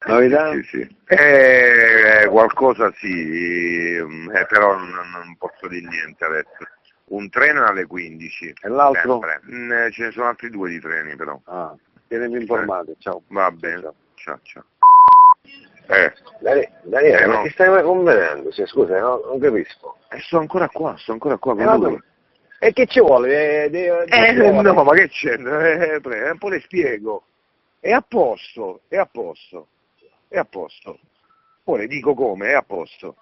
Novità? Sì, sì. Qualcosa sì, però non posso dire niente adesso. Un treno alle 15. E l'altro? Ce ne sono altri 2 di treni però. Ah, tienimi informato, ciao. Va bene, ciao. Daniele, ma no. che stai convenendo? Scusa, non capisco. Sto ancora qua con lui. E che ci vuole? No, ma che c'è? Un po' le spiego. È a posto. Poi le dico come, è a posto.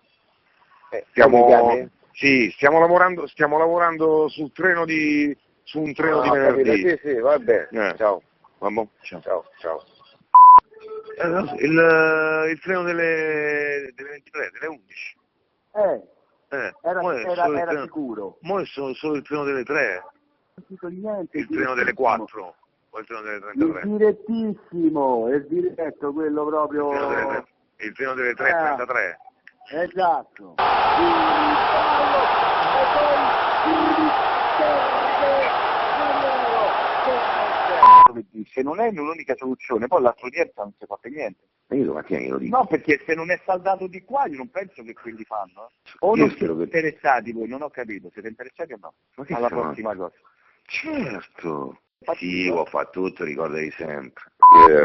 Stiamo lavorando su un treno di venerdì. Sì, va bene. Ciao. Ciao. Il treno delle 23, delle 11. Era sicuro. Mo' è solo il treno delle 3. Non ho sentito niente. Il treno delle 4. O il treno delle 33. Il direttissimo, il diretto, quello proprio... Il treno delle 3:33. Esatto. Se non è l'unica soluzione, poi l'altro niente non si fa per niente. Ma io domattina glielo dico. No, perché se non è saldato di qua, io non penso che quelli fanno. O non siete interessati voi, non ho capito, siete interessati o no? Alla prossima cosa. Certo. Sì, ho fatto tutto, ricordati sempre.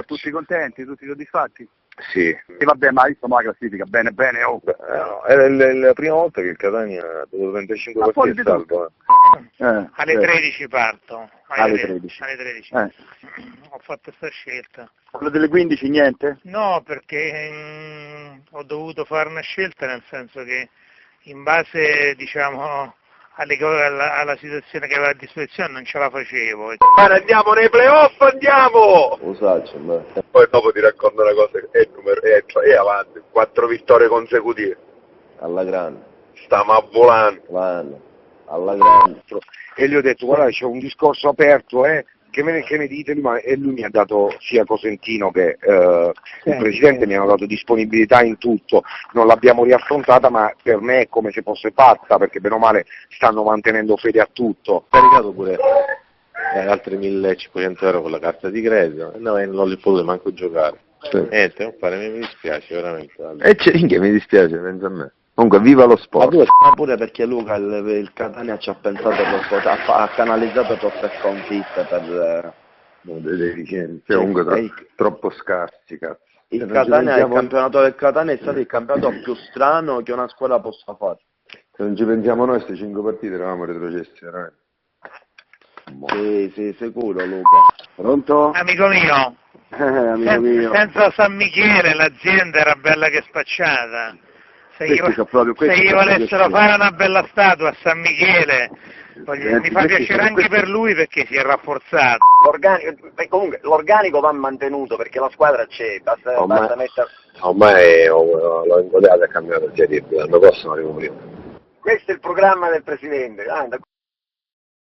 Tutti contenti, tutti soddisfatti? Sì. E vabbè, ma insomma la classifica, bene, oh. No, era la prima volta che il Catania dopo 35 partite è salvo. Alle 13 parto. Alle 13. Alle 13. Ho fatto questa scelta. Quello delle 15 niente? No, perché ho dovuto fare una scelta, nel senso che in base, diciamo, alla situazione che avevo a disposizione non ce la facevo. Andiamo nei playoff, andiamo! Poi dopo ti racconto una cosa, è avanti, 4 vittorie consecutive. Alla grande. Stiamo volando. Alla grande. E gli ho detto, guarda, c'è un discorso aperto, che ne dite? E lui mi ha dato, sia Cosentino che il Presidente mi hanno dato disponibilità in tutto, non l'abbiamo riaffrontata, ma per me è come se fosse fatta, perché bene o male stanno mantenendo fede a tutto. Ho caricato pure altri 1.500 euro con la carta di credito, e non li potevo manco giocare. Niente, non fare, mi dispiace veramente. Minchia, mi dispiace, pensa a me. Comunque, viva lo sport! Ma pure perché Luca, il Catania ci ha pensato ha canalizzato troppe sconfitte per... comunque troppo scarsi, cazzo. Il campionato del Catania è stato il campionato più strano che una squadra possa fare. Se non ci pensiamo noi, queste 5 partite eravamo retrocessi, veramente. Sì, sicuro Luca. Pronto? Amico mio, Amico mio. senza San Michele l'azienda era bella che spacciata. Se gli Questo volessero fare una bella statua a San Michele, mi fa piacere anche per lui perché si è rafforzato. L'organico va mantenuto perché la squadra c'è, basta mettere... Ormai l'ho ingodato e cambiato il l'anno prossimo arrivo prima. Questo è il programma del Presidente.